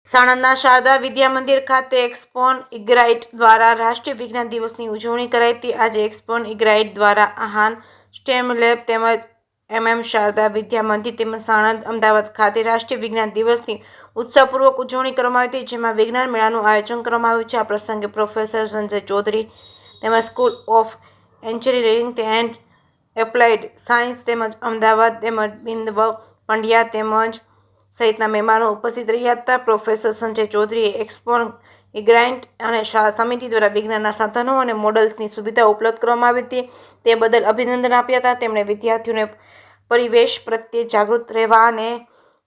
સાણંદના શારદા વિદ્યા મંદિર ખાતે એક્સપોન ઇગ્રાઇટ દ્વારા રાષ્ટ્રીય વિજ્ઞાન દિવસની ઉજવણી કરાઈ હતી। આજે એક્સપોન ઇગ્રાઇટ દ્વારા આહાન સ્ટેમ લેબ તેમજ શારદા વિદ્યા મંદિર તેમજ સાણંદ અમદાવાદ ખાતે રાષ્ટ્રીય વિજ્ઞાન દિવસની ઉત્સાહપૂર્વક ઉજવણી કરવામાં આવી હતી, જેમાં વિજ્ઞાન મેળાનું આયોજન કરવામાં આવ્યું છે। આ પ્રસંગે પ્રોફેસર સંજય ચૌધરી તેમજ school of engineering and applied science તેમજ અમદાવાદ તેમજ બિંદવ પંડ્યા તેમજ સહિતના મહેમાનો ઉપસ્થિત રહ્યા હતા। પ્રોફેસર સંજય ચૌધરીએ એક્સપોન ઇગ્રાઇટ અને શાળા સમિતિ દ્વારા વિજ્ઞાનના સાધનો અને મોડલ્સની સુવિધા ઉપલબ્ધ કરવામાં આવી હતી, તે બદલ અભિનંદન આપ્યા હતા। તેમણે વિદ્યાર્થીઓને પરિવેશ પ્રત્યે જાગૃત રહેવા અને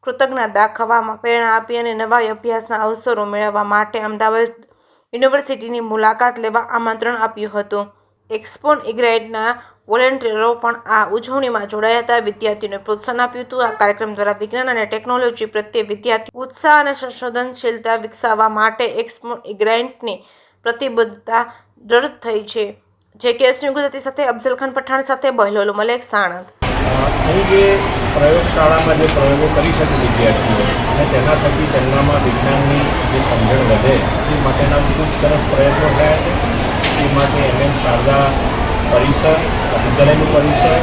કૃતજ્ઞતા દાખવવામાં પ્રેરણા આપી અને નવા અભ્યાસના અવસરો મેળવવા માટે અમદાવાદ યુનિવર્સિટીની મુલાકાત લેવા આમંત્રણ આપ્યું હતું। એક્સપોન ઇગ્રાઇટના વોલેન્ટિયરો પણ આ ઉજવણીમાં જોડાયા હતા, વિદ્યાર્થીઓને પ્રોત્સાહન આપ્યું હતું। આ કાર્યક્રમ દ્વારા વિજ્ઞાન અને ટેકનોલોજી પ્રત્યે વિદ્યાર્થી ઉત્સાહ અને સંશોધનશીલતા વિકસાવવા માટે એક્સપોન ઇગ્રાઇટની પ્રતિબદ્ધતા દૃઢ થઈ છે। JKS ગુજરાતી સાથે અફઝલ ખાન પઠાણ સાથે બહલોલ મલેક, સાણંદ। અહીં જે પ્રયોગશાળામાં જે પ્રયોગો કરી શકે વિદ્યાર્થીઓ અને તેના થકી તેમનામાં વિજ્ઞાનની જે સમજણ વધે તે માટેના ખૂબ સરસ પ્રયત્નો થયા છે। એ માટે શારદા પરિસર, વિદ્યાલયનું પરિસર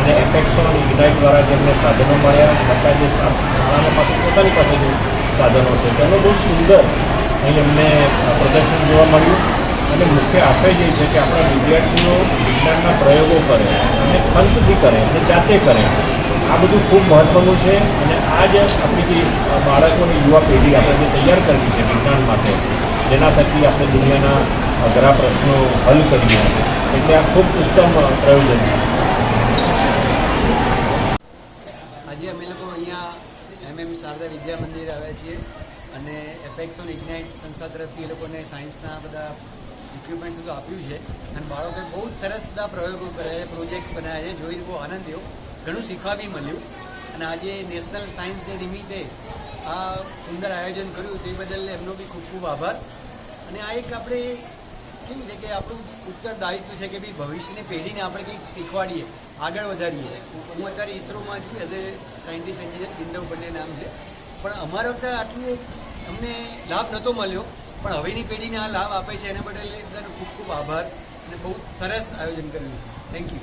અને એપેક્સોન ઇગ્નાઇટ દ્વારા જેમને સાધનો મળ્યા, બધા જે શાળાના પાસે પોતાની પાસે જે સાધનો છે તેનું બહુ સુંદર અહીં અમને પ્રદર્શન જોવા મળ્યું। અને મુખ્ય આશય જે છે કે આપણા વિદ્યાર્થીઓ વિજ્ઞાનના પ્રયોગો કરે અને ખંતથી કરે અને જાતે કરે, આ બધું ખૂબ મહત્ત્વનું છે। અને આ જ આપણી બાળકોની યુવા પેઢી આપણે જે તૈયાર કરવી છે વિજ્ઞાન માટે, જેના થકી આપણે દુનિયાના અઘરા પ્રશ્નો હલ કરીએ, એટલે આ ખૂબ ઉત્તમ પ્રયોજન છે। આજે અમે લોકો અહીંયા શારદા વિદ્યા મંદિર આવ્યા છીએ અને એપેક્સોન ઇગ્નાઇટ સંસ્થા તરફથી એ લોકોને સાયન્સના બધા ઇક્વિપમેન્ટ્સ બધું આપ્યું છે અને બાળકોએ બહુ જ સરસ બધા પ્રયોગો કર્યા છે, પ્રોજેક્ટ બનાવ્યા છે, જોઈને બહુ આનંદ થયો, ઘણું શીખવા બી મળ્યું। અને આજે નેશનલ સાયન્સ ડે નિમિત્તે આ સુંદર આયોજન કર્યું તે બદલ એમનો બી ખૂબ ખૂબ આભાર। અને આ એક આપણે કેવું છે કે આપણું ઉત્તરદાયિત્વ છે કે ભાઈ ભવિષ્યની પેઢીને આપણે કંઈક શીખવાડીએ, આગળ વધારીએ। હું અત્યારે ઇસરોમાં છું as a scientist engineer, Bindav Pandya નામ છે, પણ અમારો વખતે આટલું અમને લાભ નહોતો મળ્યો, પણ હવેની પેઢીને આ લાભ આપે છે, એના બદલ બધાનો ખૂબ ખૂબ આભાર અને બહુ સરસ આયોજન કર્યું છે। Thank you.